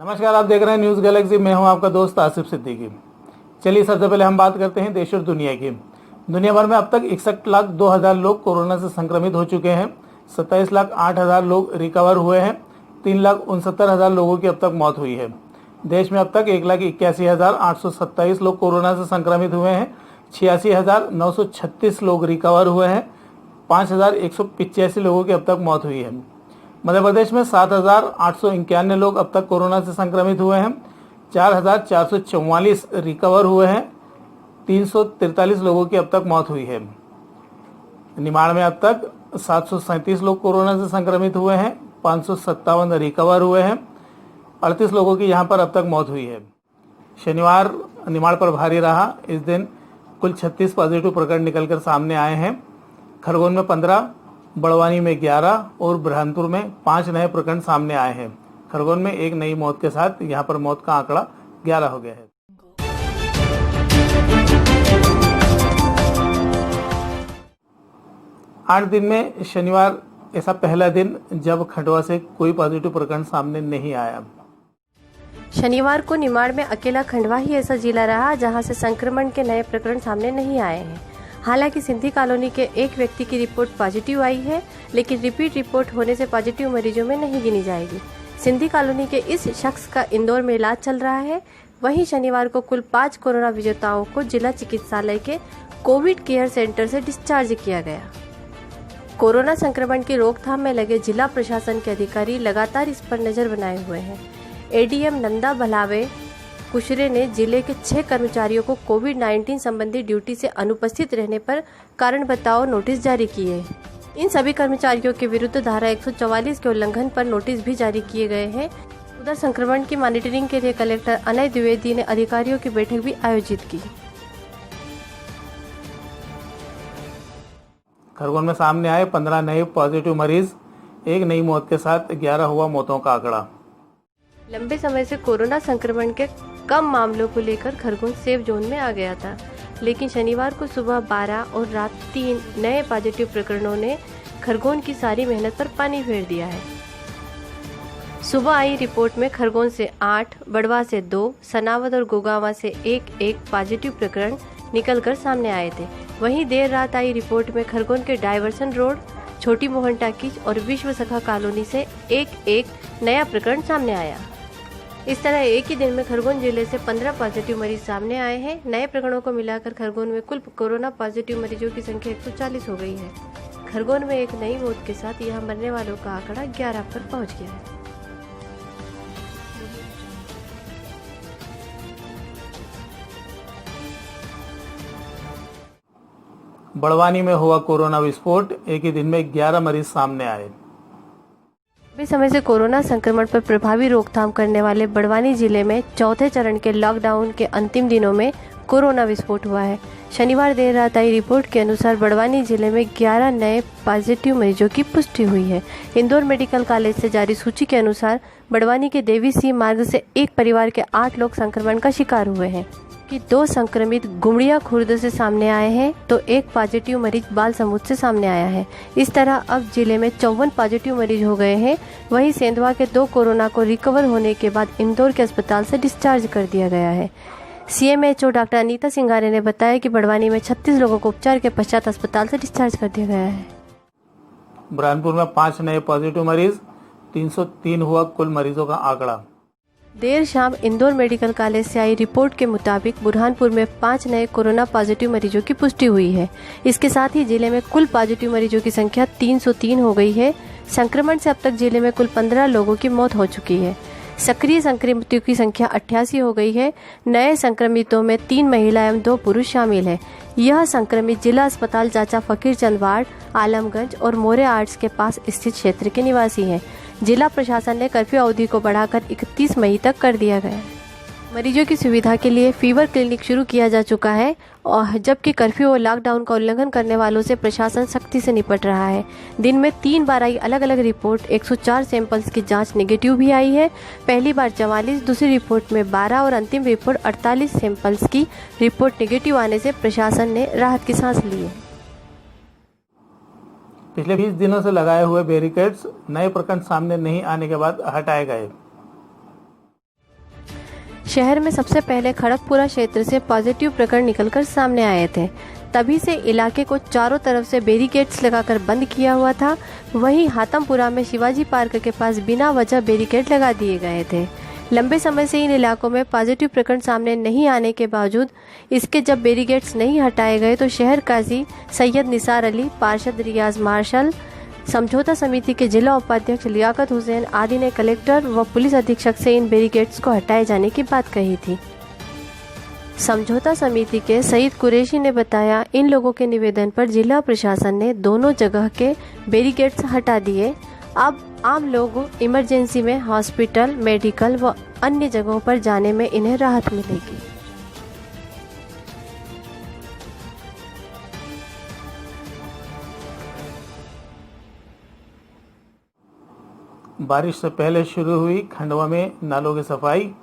नमस्कार, आप देख रहे हैं न्यूज़ गैलेक्सी। मैं हूं आपका दोस्त आसिफ सिद्दीकी। चलिए सबसे पहले हम बात करते हैं देश और दुनिया की। दुनिया भर में अब तक 61,02,000 लोग कोरोना से संक्रमित हो चुके हैं। 27,08,000 लोग रिकवर हुए हैं। 3,69,000 लोगों की अब तक मौत हुई है। देश में अब तक 1,81,827 लोग कोरोना से संक्रमित हुए हैं। 86,936 लोग रिकवर हुए हैं। 5,185 लोगों की अब तक मौत हुई है। मध्य प्रदेश में 7,891 लोग अब तक कोरोना से संक्रमित हुए हैं। 4,444 रिकवर हुए हैं। 343 लोगों की अब तक मौत हुई है। निमाड़ में अब तक 737 लोग कोरोना से संक्रमित हुए हैं। 557 रिकवर हुए हैं। 38 लोगों की यहां पर अब तक मौत हुई है। शनिवार निमाड़ पर भारी रहा। इस दिन कुल 36 पॉजिटिव प्रकरण निकलकर सामने आए हैं। खरगोन में 15, बड़वानी में 11 और बुरहानपुर में 5 नए प्रकरण सामने आए हैं। खरगोन में एक नई मौत के साथ यहां पर मौत का आंकड़ा 11 हो गया है। आठ दिन में शनिवार ऐसा पहला दिन जब खंडवा से कोई पॉजिटिव प्रकरण सामने नहीं आया। शनिवार को निमाड़ में अकेला खंडवा ही ऐसा जिला रहा जहां से संक्रमण के नए प्रकरण सामने नहीं आए हैं। हालांकि सिंधी कॉलोनी के एक व्यक्ति की रिपोर्ट पॉजिटिव आई है, लेकिन रिपीट रिपोर्ट होने से पॉजिटिव मरीजों में नहीं गिनी जाएगी। सिंधी कॉलोनी के इस शख्स का इंदौर में इलाज चल रहा है। वहीं शनिवार को कुल 5 कोरोना विजेताओं को जिला चिकित्सालय के कोविड केयर सेंटर से डिस्चार्ज किया गया। कोरोना संक्रमण की रोकथाम में लगे जिला प्रशासन के अधिकारी लगातार इस पर नजर बनाए हुए हैं। एडीएम नंदा भलावे कुशरे ने जिले के 6 कर्मचारियों को कोविड-19 संबंधी ड्यूटी से अनुपस्थित रहने पर कारण बताओ नोटिस जारी किए। इन सभी कर्मचारियों के विरुद्ध धारा 144 के उल्लंघन पर नोटिस भी जारी किए गए हैं। उधर संक्रमण की मॉनिटरिंग के लिए कलेक्टर अनय द्विवेदी ने अधिकारियों की बैठक भी आयोजित की। खरगोन में सामने आए 15 नए पॉजिटिव मरीज, एक नई मौत के साथ 11 हुआ मौतों का आंकड़ा। लंबे समय से कोरोना संक्रमण के कम मामलों को लेकर खरगोन सेफ जोन में आ गया था, लेकिन शनिवार को सुबह 12 और रात 3 नए पॉजिटिव प्रकरणों ने खरगोन की सारी मेहनत पर पानी फेर दिया है। सुबह आई रिपोर्ट में खरगोन से 8, बड़वा से 2, सनावद और गोगावा से 1-1 पॉजिटिव प्रकरण निकलकर सामने आए थे। वहीं देर रात आई रिपोर्ट में खरगोन के डायवर्सन रोड, छोटी मोहन टाकीज और विश्व सखा कॉलोनी से 1-1 नया प्रकरण सामने आया। इस तरह एक ही दिन में खरगोन जिले से 15 पॉजिटिव मरीज सामने आए हैं। नए प्रकरणों को मिलाकर खरगोन में कुल कोरोना पॉजिटिव मरीजों की संख्या 140 हो गई है। खरगोन में एक नई मौत के साथ यहां मरने वालों का आंकड़ा 11 पर पहुंच गया है। बड़वानी में हुआ कोरोना विस्फोट, एक ही दिन में 11 मरीज सामने आए। लंबे समय से कोरोना संक्रमण पर प्रभावी रोकथाम करने वाले बड़वानी जिले में चौथे चरण के लॉकडाउन के अंतिम दिनों में कोरोना विस्फोट हुआ है। शनिवार देर रात आई रिपोर्ट के अनुसार बड़वानी जिले में 11 नए पॉजिटिव मरीजों की पुष्टि हुई है। इंदौर मेडिकल कॉलेज से जारी सूची के अनुसार बड़वानी के देवी सी मार्ग से एक परिवार के 8 लोग संक्रमण का शिकार हुए हैं कि 2 संक्रमित गुमड़िया खुर्द से सामने आए हैं तो एक पॉजिटिव मरीज बाल समूद से सामने आया है। इस तरह अब जिले में 54 पॉजिटिव मरीज हो गए हैं। वहीं सेंधवा के 2 कोरोना को रिकवर होने के बाद इंदौर के अस्पताल से डिस्चार्ज कर दिया गया है। सीएमएचओ डॉक्टर अनीता सिंगारे ने बताया कि बड़वानी में 36 लोगों को उपचार के पश्चात अस्पताल से डिस्चार्ज कर दिया गया है। बुरहानपुर में 5 नए पॉजिटिव मरीज, 303 हुआ कुल मरीजों का आंकड़ा। देर शाम इंदौर मेडिकल कॉलेज से आई रिपोर्ट के मुताबिक बुरहानपुर में 5 नए कोरोना पॉजिटिव मरीजों की पुष्टि हुई है। इसके साथ ही जिले में कुल पॉजिटिव मरीजों की संख्या 303 हो गई है। संक्रमण से अब तक जिले में कुल 15 लोगों की मौत हो चुकी है। सक्रिय संक्रमितों की संख्या 88 हो गई है। नए संक्रमितों में 3 महिला एवं 2 पुरुष शामिल है। यह संक्रमित जिला अस्पताल चाचा फकीर चंद वार्ड, आलमगंज और मोरे आर्ट्स के पास स्थित क्षेत्र के निवासी हैं। जिला प्रशासन ने कर्फ्यू अवधि को बढ़ाकर 31 मई तक कर दिया गया है। मरीजों की सुविधा के लिए फीवर क्लिनिक शुरू किया जा चुका है और जबकि कर्फ्यू और लॉकडाउन का उल्लंघन करने वालों से प्रशासन सख्ती से निपट रहा है। दिन में 3 बार आई अलग अलग रिपोर्ट 104 सैंपल्स की जांच नेगेटिव भी आई है। पहली बार 44, दूसरी रिपोर्ट में 12 और अंतिम रिपोर्ट 48 सैंपल्स की रिपोर्ट नेगेटिव आने से प्रशासन ने राहत की सांस ली है। पिछले 20 दिनों से लगाए हुए बैरिकेड्स नए प्रकरण सामने नहीं आने के बाद हटाए गए। शहर में सबसे पहले खड़गपुरा क्षेत्र से पॉजिटिव प्रकरण निकलकर सामने आए थे। तभी से इलाके को चारों तरफ से बैरिकेड्स लगाकर बंद किया हुआ था। वहीं हातमपुरा में शिवाजी पार्क के पास बिना वजह बैरिकेड लगा दिए गए थे। लंबे समय से इन इलाकों में पॉजिटिव प्रकरण सामने नहीं आने के बावजूद इसके जब बैरिकेड्स नहीं हटाए गए तो शहर काजी सैयद निसार अली, पार्षद रियाज मार्शल, समझौता समिति के जिला उपाध्यक्ष लियाकत हुसैन आदि ने कलेक्टर व पुलिस अधीक्षक से इन बैरिकेड्स को हटाए जाने की बात कही थी। समझौता समिति के सईद कुरैशी ने बताया, इन लोगों के निवेदन पर जिला प्रशासन ने दोनों जगह के बैरिकेड्स हटा दिए। अब आम लोग इमरजेंसी में हॉस्पिटल, मेडिकल व अन्य जगहों पर जाने में इन्हें राहत मिलेगी। बारिश से पहले शुरू हुई खंडवा में नालों की सफाई।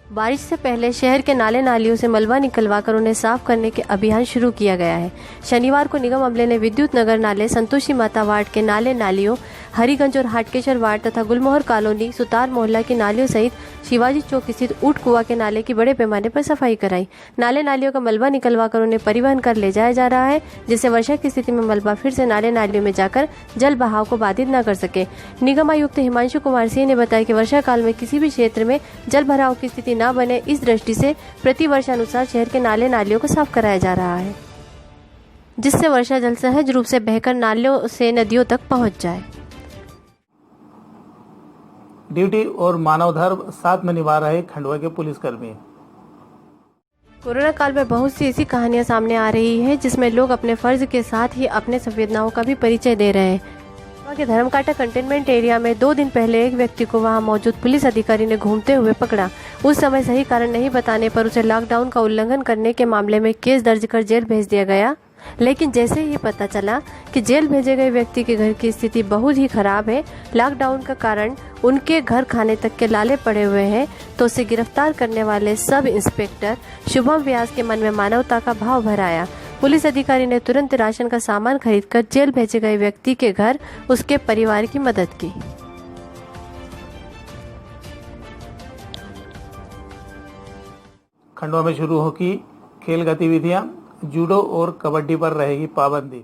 बारिश से पहले शहर के नाले नालियों से मलबा निकलवाकर उन्हें साफ करने के अभियान शुरू किया गया है। शनिवार को निगम अमले ने विद्युत नगर नाले, संतोषी माता वार्ड के नाले नालियों, हरिगंज और हाटकेश्वर वार्ड तथा गुलमोहर कॉलोनी, सुतार मोहल्ला की नालियों सहित शिवाजी चौक स्थित ऊट कुआ के नाले की बड़े पैमाने पर सफाई कराई। नाले नालियों का मलबा निकलवाकर उन्हें परिवहन कर ले जाया जा रहा है, जिससे वर्षा की स्थिति में मलबा फिर से नाले नालियों में जाकर जल बहाव को बाधित न कर सके। निगम आयुक्त हिमांशु कुमार सिंह ने बताया कि वर्षा काल में किसी भी क्षेत्र में जल भराव की स्थिति न बने, इस दृष्टि से प्रति वर्षानुसार शहर के नाले नालियों को साफ कराया जा रहा है, जिससे वर्षा जल सहज रूप से बहकर नालियों से नदियों तक पहुंच जाए। ड्यूटी और मानव धर्म साथ में निभा रहे खंडवा के पुलिसकर्मी। कोरोना काल में बहुत सी ऐसी कहानियां सामने आ रही है जिसमें लोग अपने फर्ज के साथ ही अपने संवेदनाओं का भी परिचय दे रहे हैं। खंडवा के धर्मकांटा कंटेनमेंट एरिया में 2 दिन पहले एक व्यक्ति को वहां मौजूद पुलिस अधिकारी ने घूमते हुए पकड़ा। उस समय सही कारण नहीं बताने पर उसे लॉकडाउन का उल्लंघन करने के मामले में केस दर्ज कर जेल भेज दिया गया। लेकिन जैसे ही पता चला कि जेल भेजे गए व्यक्ति के घर की स्थिति बहुत ही खराब है, लॉकडाउन का कारण उनके घर खाने तक के लाले पड़े हुए हैं, तो उसे गिरफ्तार करने वाले सब इंस्पेक्टर शुभम व्यास के मन में मानवता का भाव भर आया। पुलिस अधिकारी ने तुरंत राशन का सामान खरीदकर जेल भेजे गए व्यक्ति के घर उसके परिवार की मदद की। खंडवा में शुरू होगी खेल गतिविधियां, जूडो और कबड्डी पर रहेगी पाबंदी।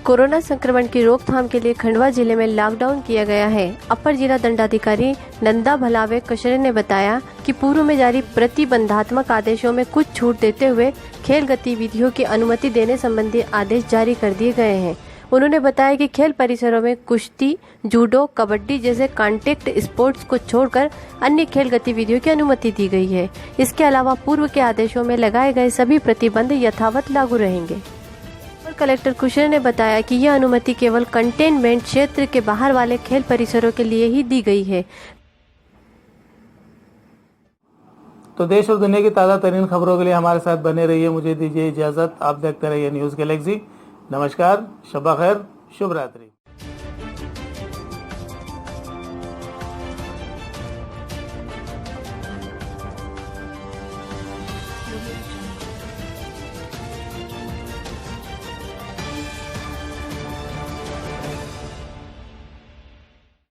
कोरोना संक्रमण की रोकथाम के लिए खंडवा जिले में लॉकडाउन किया गया है। अपर जिला दंडाधिकारी नंदा भलावे कशरे ने बताया कि पूर्व में जारी प्रतिबंधात्मक आदेशों में कुछ छूट देते हुए खेल गतिविधियों की अनुमति देने संबंधी आदेश जारी कर दिए गए हैं। उन्होंने बताया कि खेल परिसरों में कुश्ती, जूडो, कबड्डी जैसे कॉन्टेक्ट स्पोर्ट्स को छोड़कर अन्य खेल गतिविधियों की अनुमति दी गई है। इसके अलावा पूर्व के आदेशों में लगाए गए सभी प्रतिबंध यथावत लागू रहेंगे। कलेक्टर कुशर ने बताया कि यह अनुमति केवल कंटेनमेंट क्षेत्र के बाहर वाले खेल परिसरों के लिए ही दी गई है। तो देश और दुनिया की ताज़ा तरीन खबरों के लिए हमारे साथ बने रहिए। मुझे दीजिए इजाजत। आप देखते रहिए न्यूज़ गैलेक्सी। नमस्कार, शब खैर, शुभ रात्रि।